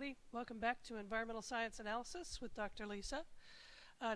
everybody. Welcome back to Environmental Science Analysis with Dr. Lisa.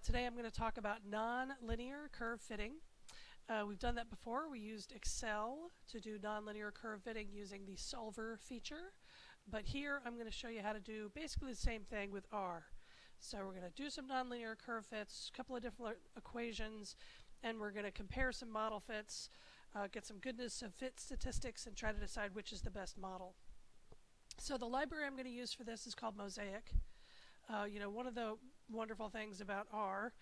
Today I'm going to talk about nonlinear curve fitting. We've done that before. We used Excel to do nonlinear curve fitting using the solver feature. But here I'm going to show you how to do basically the same thing with R. So we're going to do some nonlinear curve fits, a couple of different equations, and we're going to compare some model fits, get some goodness of fit statistics, and try to decide which is the best model. So the library I'm going to use for this is called Mosaic. One of the wonderful things about R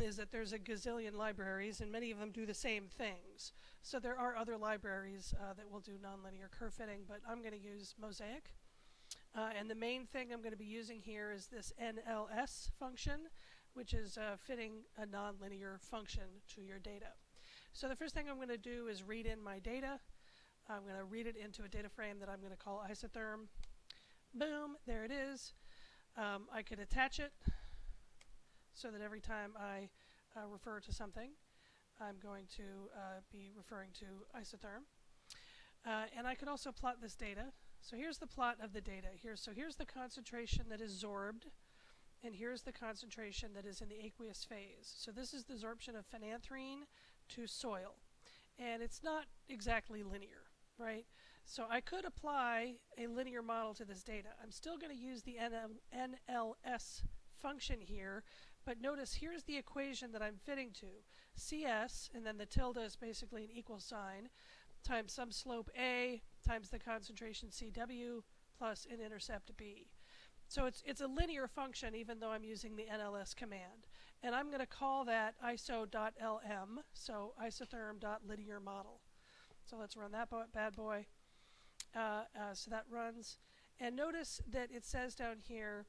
is that there's a gazillion libraries, and many of them do the same things. So there are other libraries that will do nonlinear curve fitting, but I'm going to use Mosaic. And the main thing I'm going to be using here is this NLS function, which is fitting a nonlinear function to your data. So the first thing I'm going to do is read in my data. I'm going to read it into a data frame that I'm going to call isotherm. Boom, there it is. I could attach it so that every time I refer to something, I'm going to be referring to isotherm. And I could also plot this data. So here's the plot of the data. Here's the concentration that is sorbed, and here's the concentration that is in the aqueous phase. So this is the sorption of phenanthrene to soil. And it's not exactly linear, right? So I could apply a linear model to this data. I'm still going to use the NLS function here, but notice here's the equation that I'm fitting to. CS, and then the tilde is basically an equal sign, times some slope A times the concentration CW plus an intercept B. So it's a linear function even though I'm using the NLS command. And I'm going to call that iso.lm, so isotherm.linear model. So let's run that bad boy. So that runs. And notice that it says down here,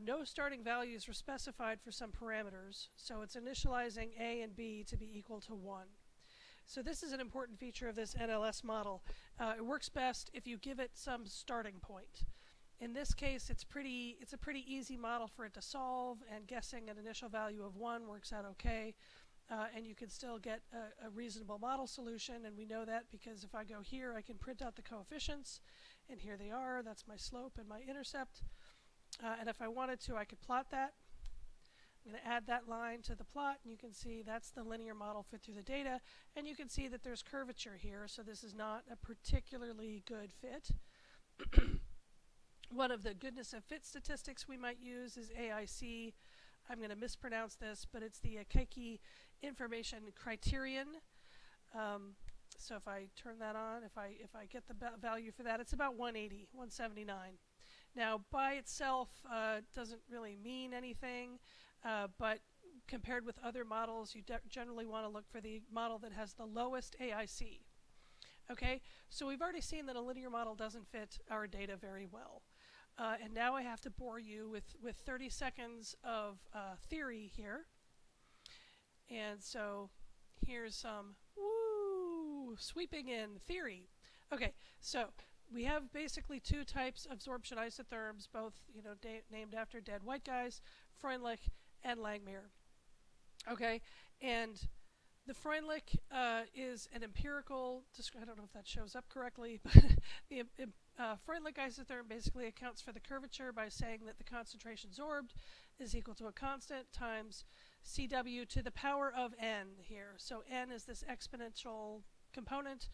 no starting values were specified for some parameters. So it's initializing A and B to be equal to 1. So this is an important feature of this NLS model. It works best if you give it some starting point. In this case, it's a pretty easy model for it to solve, and guessing an initial value of 1 works out okay. And you can still get a reasonable model solution, and we know that because if I go here, I can print out the coefficients, and here they are. That's my slope and my intercept. And if I wanted to, I could plot that. I'm going to add that line to the plot, and you can see that's the linear model fit through the data, and you can see that there's curvature here, so this is not a particularly good fit. One of the goodness of fit statistics we might use is AIC. I'm going to mispronounce this, but it's the Keiki information criterion. So if I turn that on, if I get the value for that, it's about 180, 179. Now, by itself, doesn't really mean anything, but compared with other models, you generally want to look for the model that has the lowest AIC. Okay, so we've already seen that a linear model doesn't fit our data very well. And now I have to bore you with 30 seconds of theory here. And so here's some sweeping in theory. Okay, so we have basically two types of sorption isotherms, both named after dead white guys, Freundlich and Langmuir. Okay, and the Freundlich is an empirical, I don't know if that shows up correctly, but the Freundlich isotherm basically accounts for the curvature by saying that the concentration sorbed is equal to a constant times CW to the power of n here. So n is this exponential component.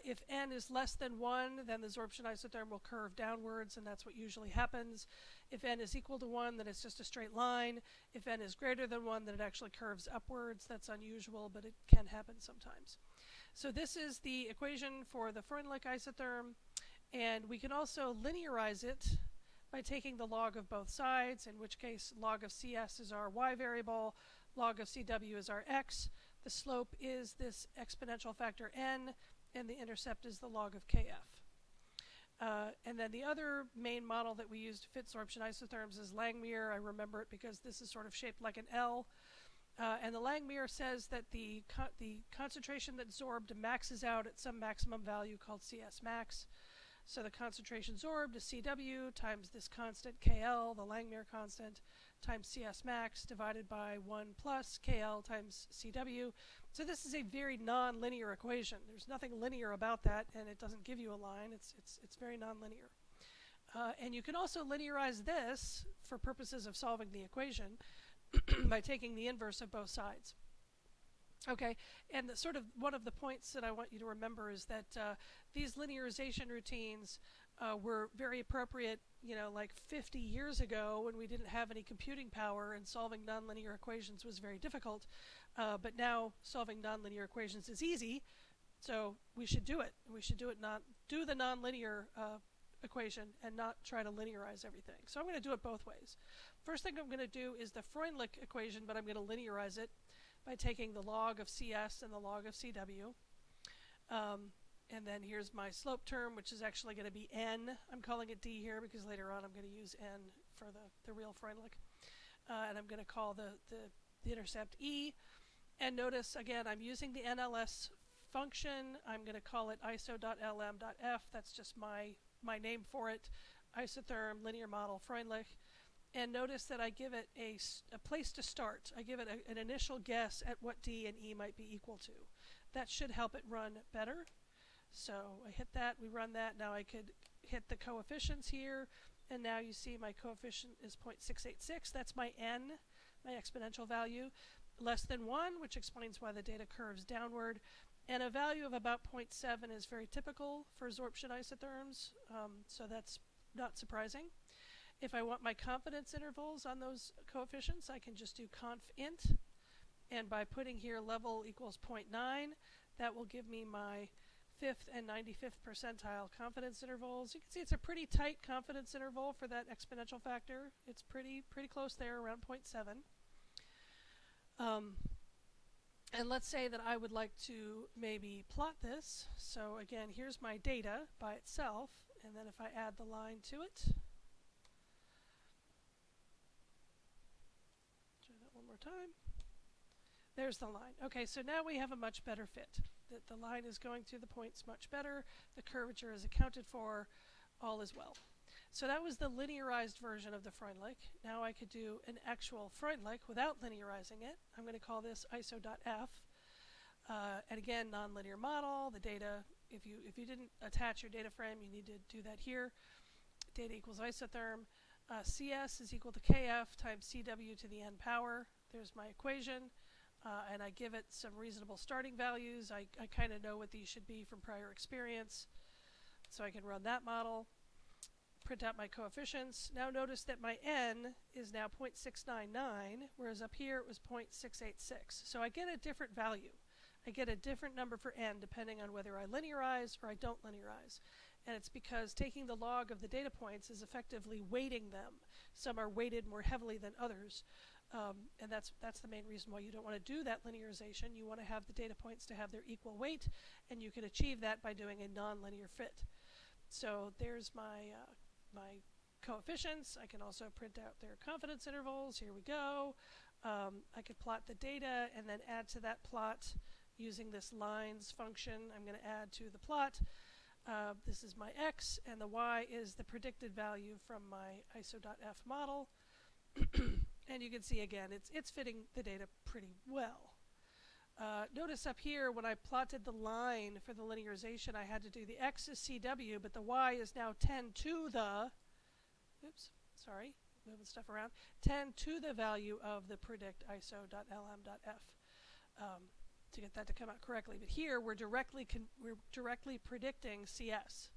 If n is less than 1, then the sorption isotherm will curve downwards, and that's what usually happens. If n is equal to 1, then it's just a straight line. If n is greater than 1, then it actually curves upwards. That's unusual, but it can happen sometimes. So this is the equation for the Freundlich isotherm, and we can also linearize it by taking the log of both sides, in which case log of CS is our y variable, log of CW is our x, the slope is this exponential factor n, and the intercept is the log of kf. And then the other main model that we use to fit sorption isotherms is Langmuir. I remember it because this is sort of shaped like an L. And the Langmuir says that the concentration that's sorbed maxes out at some maximum value called CS max. So the concentration sorbed is CW times this constant KL, the Langmuir constant, times CS max divided by 1 plus KL times CW. So this is a very non-linear equation. There's nothing linear about that, and it doesn't give you a line. It's very non-linear. And you can also linearize this for purposes of solving the equation by taking the inverse of both sides. Okay, and sort of one of the points that I want you to remember is that these linearization routines were very appropriate, like 50 years ago when we didn't have any computing power and solving nonlinear equations was very difficult. But now solving nonlinear equations is easy, so we should do it. We should do the nonlinear equation and not try to linearize everything. So I'm going to do it both ways. First thing I'm going to do is the Freundlich equation, but I'm going to linearize it by taking the log of CS and the log of CW. And then here's my slope term, which is actually going to be n. I'm calling it d here because later on I'm going to use n for the real Freundlich. And I'm going to call the intercept e. And notice, again, I'm using the NLS function. I'm going to call it iso.lm.f. That's just my name for it. Isotherm, linear model, Freundlich. And notice that I give it a place to start. I give it an initial guess at what d and e might be equal to. That should help it run better. So I hit that, we run that. Now I could hit the coefficients here, and now you see my coefficient is 0.686. That's my n, my exponential value. Less than 1, which explains why the data curves downward. And a value of about 0.7 is very typical for absorption isotherms, so that's not surprising. If I want my confidence intervals on those coefficients, I can just do conf int. And by putting here level equals 0.9, that will give me my 5th and 95th percentile confidence intervals. You can see it's a pretty tight confidence interval for that exponential factor. It's pretty close there, around 0.7. And let's say that I would like to maybe plot this. So again, here's my data by itself. And then if I add the line to it, try that one more time. There's the line. Okay, so now we have a much better fit. The line is going through the points much better. The curvature is accounted for. All is well. So that was the linearized version of the Freundlich. Now I could do an actual Freundlich without linearizing it. I'm going to call this iso.f. And again, nonlinear model. The data, if you didn't attach your data frame, you need to do that here. Data equals isotherm. CS is equal to kf times cw to the n power. There's my equation. And I give it some reasonable starting values. I kind of know what these should be from prior experience. So I can run that model, print out my coefficients. Now notice that my n is now 0.699, whereas up here it was 0.686. So I get a different value. I get a different number for n depending on whether I linearize or I don't linearize. And it's because taking the log of the data points is effectively weighting them. Some are weighted more heavily than others. And that's the main reason why you don't want to do that linearization. You want to have the data points to have their equal weight, and you can achieve that by doing a nonlinear fit. So there's my my coefficients. I can also print out their confidence intervals. Here we go. I could plot the data and then add to that plot using this lines function. I'm going to add to the plot. This is my x, and the y is the predicted value from my iso.f model. And you can see again, it's fitting the data pretty well. Notice up here when I plotted the line for the linearization, I had to do the x is CW, but the y is now 10 to the, oops, sorry, moving stuff around, 10 to the value of the predict iso.lm.f to get that to come out correctly. But here we're directly predicting CS.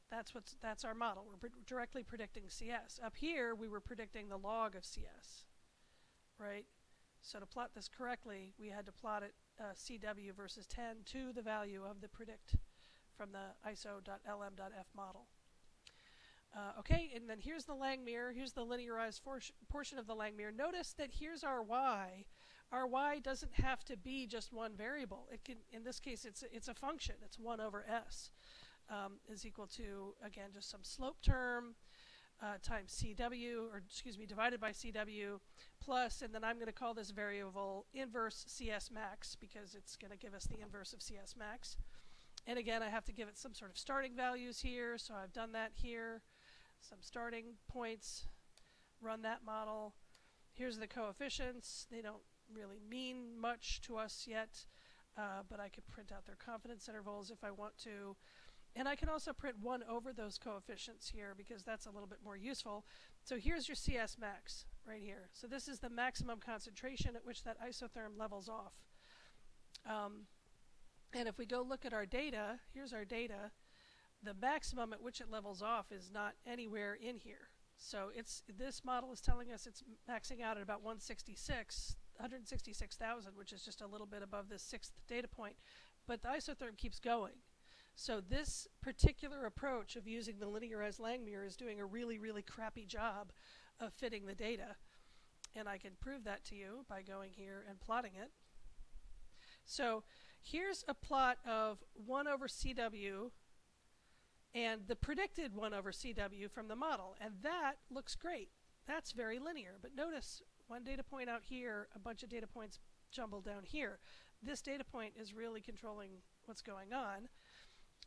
That's our model. We're directly predicting CS. Up here, we were predicting the log of CS, right? So to plot this correctly, we had to plot it CW versus 10 to the value of the predict from the iso.lm.f model. Okay, and then here's the Langmuir. Here's the linearized portion of the Langmuir. Notice that here's our y. Our y doesn't have to be just one variable. It can, in this case, it's a function. It's 1 over s. Is equal to, again, just some slope term times CW, or excuse me, divided by CW, plus, and then I'm going to call this variable inverse CS max because it's going to give us the inverse of CS max. And again, I have to give it some sort of starting values here, so I've done that here. Some starting points, run that model. Here's the coefficients. They don't really mean much to us yet, but I could print out their confidence intervals if I want to. And I can also print 1 over those coefficients here because that's a little bit more useful. So here's your CS max right here. So this is the maximum concentration at which that isotherm levels off. And if we go look at our data, here's our data, the maximum at which it levels off is not anywhere in here. So this model is telling us it's maxing out at about 166,000, which is just a little bit above this 6th data point. But the isotherm keeps going. So this particular approach of using the linearized Langmuir is doing a really, really crappy job of fitting the data. And I can prove that to you by going here and plotting it. So here's a plot of 1 over CW and the predicted 1 over CW from the model. And that looks great. That's very linear. But notice one data point out here, a bunch of data points jumbled down here. This data point is really controlling what's going on.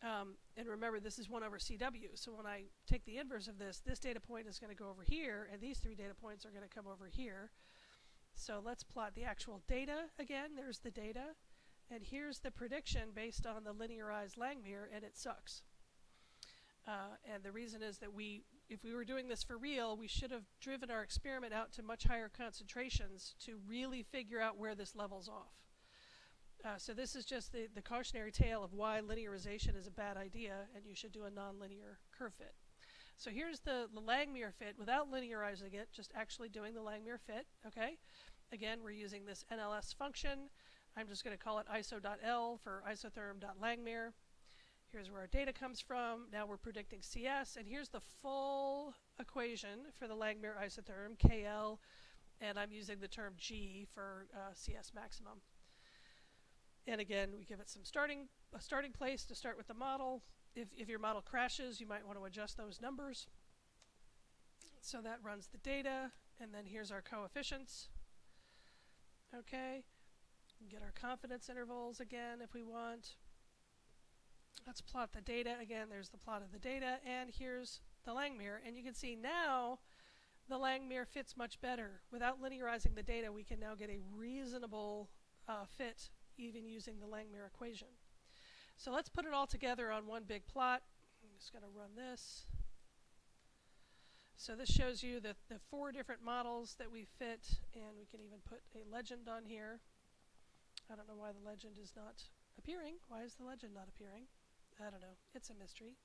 And remember, this is 1 over CW. So when I take the inverse of this, this data point is going to go over here, and these 3 data points are going to come over here. So let's plot the actual data again. There's the data. And here's the prediction based on the linearized Langmuir, and it sucks. And the reason is that if we were doing this for real, we should have driven our experiment out to much higher concentrations to really figure out where this levels off. So this is just the cautionary tale of why linearization is a bad idea, and you should do a nonlinear curve fit. So here's the Langmuir fit without linearizing it, just actually doing the Langmuir fit. Okay. Again, we're using this NLS function. I'm just going to call it iso.l for isotherm.Langmuir. Here's where our data comes from. Now we're predicting CS, and here's the full equation for the Langmuir isotherm, KL, and I'm using the term G for CS maximum. And again, we give it a starting place to start with the model. If your model crashes, you might want to adjust those numbers. So that runs the data, and then here's our coefficients. Okay, we get our confidence intervals again if we want. Let's plot the data again. There's the plot of the data, and here's the Langmuir. And you can see now the Langmuir fits much better. Without linearizing the data, we can now get a reasonable fit even using the Langmuir equation. So let's put it all together on one big plot. I'm just going to run this. So this shows you the 4 different models that we fit, and we can even put a legend on here. I don't know why the legend is not appearing. Why is the legend not appearing? I don't know. It's a mystery.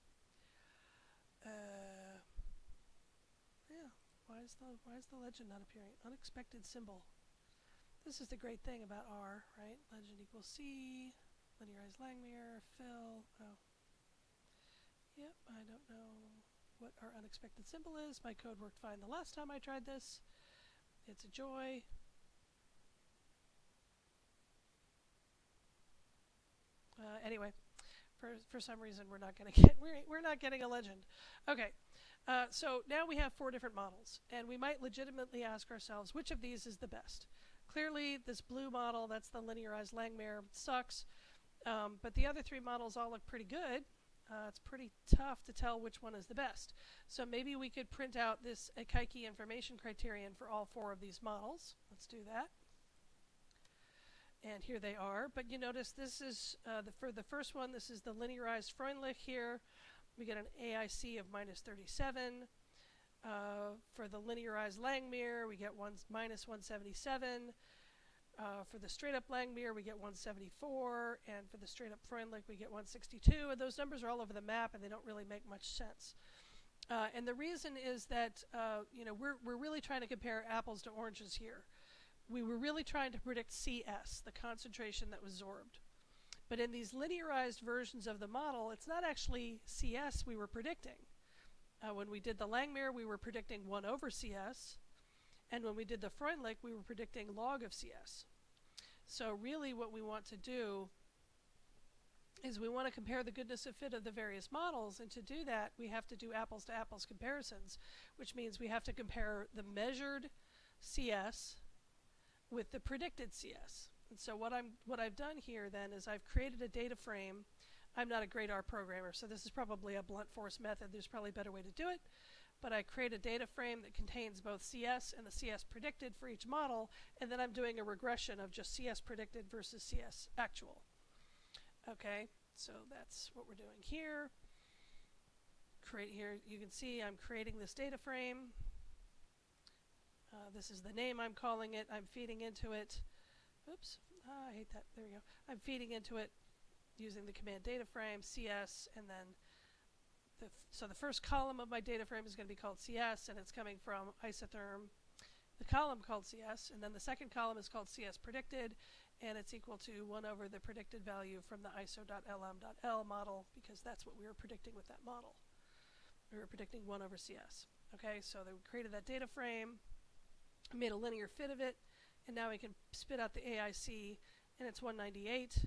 Yeah, why is the legend not appearing? Unexpected symbol. This is the great thing about R, right? Legend equals C, linearized Langmuir, fill. Oh. Yep, I don't know what our unexpected symbol is. My code worked fine the last time I tried this. It's a joy. Anyway, for some reason we're not going to get we're not getting a legend. Okay. So now we have 4 different models, and we might legitimately ask ourselves which of these is the best. Clearly, this blue model, that's the linearized Langmuir, sucks. But the other 3 models all look pretty good. It's pretty tough to tell which one is the best. So maybe we could print out this Akaike information criterion for all 4 of these models. Let's do that. And here they are. But you notice this is, for the first one, this is the linearized Freundlich here. We get an AIC of -37. For the linearized Langmuir, we get -177. For the straight-up Langmuir, we get 174. And for the straight-up Freundlich, we get 162. And those numbers are all over the map, and they don't really make much sense. And the reason is that we're really trying to compare apples to oranges here. We were really trying to predict CS, the concentration that was sorbed. But in these linearized versions of the model, it's not actually CS we were predicting. When we did the Langmuir, we were predicting 1 over CS. And when we did the Freundlich, we were predicting log of CS. So really what we want to do is we want to compare the goodness of fit of the various models. And to do that, we have to do apples-to-apples comparisons, which means we have to compare the measured CS with the predicted CS. And so what I've done here then is I've created a data frame. I'm not a great R programmer, so this is probably a blunt force method. There's probably a better way to do it. But I create a data frame that contains both CS and the CS predicted for each model, and then I'm doing a regression of just CS predicted versus CS actual. Okay, so that's what we're doing here. create here. You can see I'm creating this data frame. This is the name I'm calling it. I'm feeding into it. Oops, I hate that. There we go. I'm feeding into it using the command data frame, CS, and then so the first column of my data frame is going to be called CS, and it's coming from isotherm, the column called CS, and then the second column is called CS predicted, and it's equal to 1 over the predicted value from the iso.lm.l model, because that's what we were predicting with that model. We were predicting 1 over CS. Okay, so we created that data frame, made a linear fit of it, and now we can spit out the AIC, and it's 198.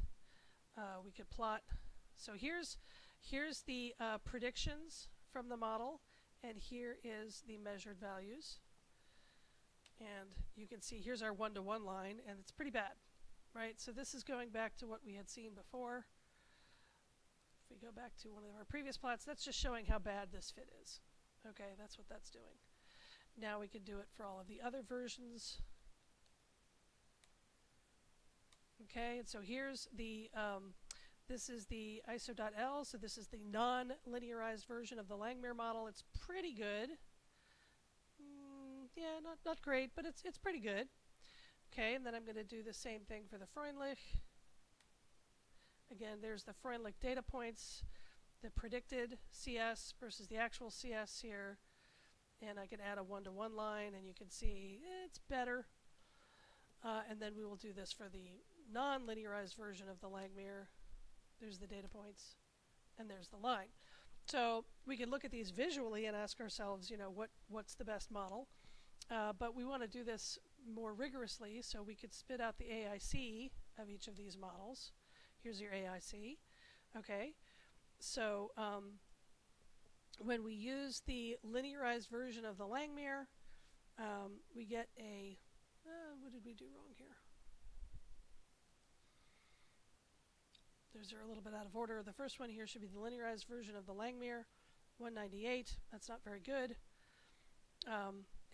We could plot. So here's the predictions from the model, and here is the measured values. And you can see here's our one-to-one line, and it's pretty bad, right? So this is going back to what we had seen before. If we go back to one of our previous plots, that's just showing how bad this fit is. Okay, that's what that's doing. Now we can do it for all of the other versions. Okay, and so here's the, this is the iso.l, so this is the non-linearized version of the Langmuir model. It's pretty good. Yeah, not great, but it's pretty good. Okay, and then I'm going to do the same thing for the Freundlich. Again, there's the Freundlich data points, the predicted CS versus the actual CS here. And I can add a one-to-one line, and you can see it's better. And then we will do this for the non-linearized version of the Langmuir. There's the data points, and there's the line. So we can look at these visually and ask ourselves, you know, what's the best model? But we want to do this more rigorously, so we could spit out the AIC of each of these models. Here's your AIC. Okay, so when we use the linearized version of the Langmuir, we get a, what did we do wrong here? Those are a little bit out of order. The first one here should be the linearized version of the Langmuir, 198. That's not very good.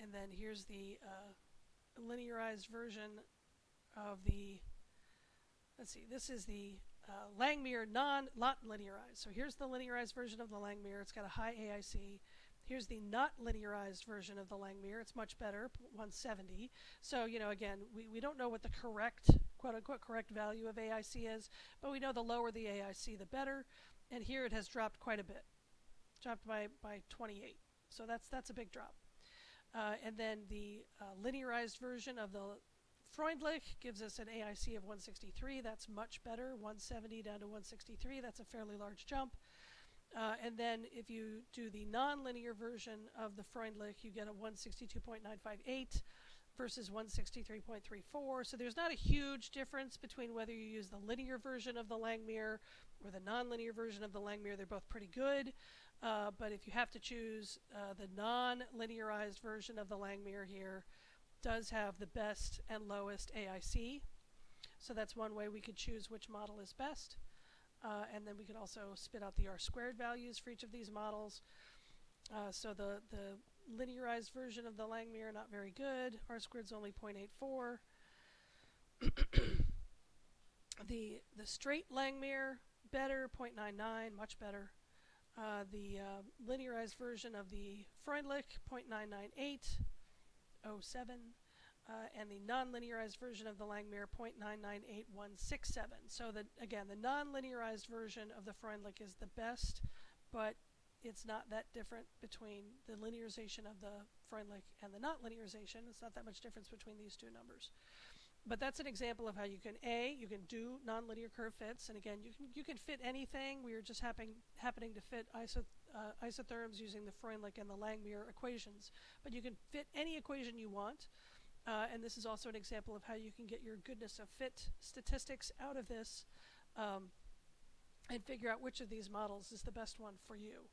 And then here's the linearized version of the, let's see, this is the Langmuir not linearized. So here's the linearized version of the Langmuir. It's got a high AIC. Here's the not linearized version of the Langmuir. It's much better, 170. So, you know, again, we don't know what the correct, quote-unquote, correct value of AIC is, but we know the lower the AIC, the better. And here it has dropped quite a bit, dropped by 28. So that's a big drop. And then the linearized version of the Freundlich gives us an AIC of 163. That's much better, 170 down to 163. That's a fairly large jump. And then if you do the nonlinear version of the Freundlich, you get a 162.958 versus 163.34. So there's not a huge difference between whether you use the linear version of the Langmuir or the nonlinear version of the Langmuir. They're both pretty good. But if you have to choose, the non-linearized version of the Langmuir here does have the best and lowest AIC. So that's one way we could choose which model is best. And then we could also spit out the R-squared values for each of these models. So the linearized version of the Langmuir, not very good. R-squared's only 0.84. The straight Langmuir, better, 0.99, much better. The linearized version of the Freundlich, 0.998, 07. And the non-linearized version of the Langmuir, 0.998167. So again, the non-linearized version of the Freundlich is the best, but it's not that different between the linearization of the Freundlich and the not linearization. It's not that much difference between these two numbers. But that's an example of how you can do nonlinear curve fits, and again, you can fit anything. We are just happening to fit isotherms using the Freundlich and the Langmuir equations. But you can fit any equation you want, and this is also an example of how you can get your goodness of fit statistics out of this and figure out which of these models is the best one for you.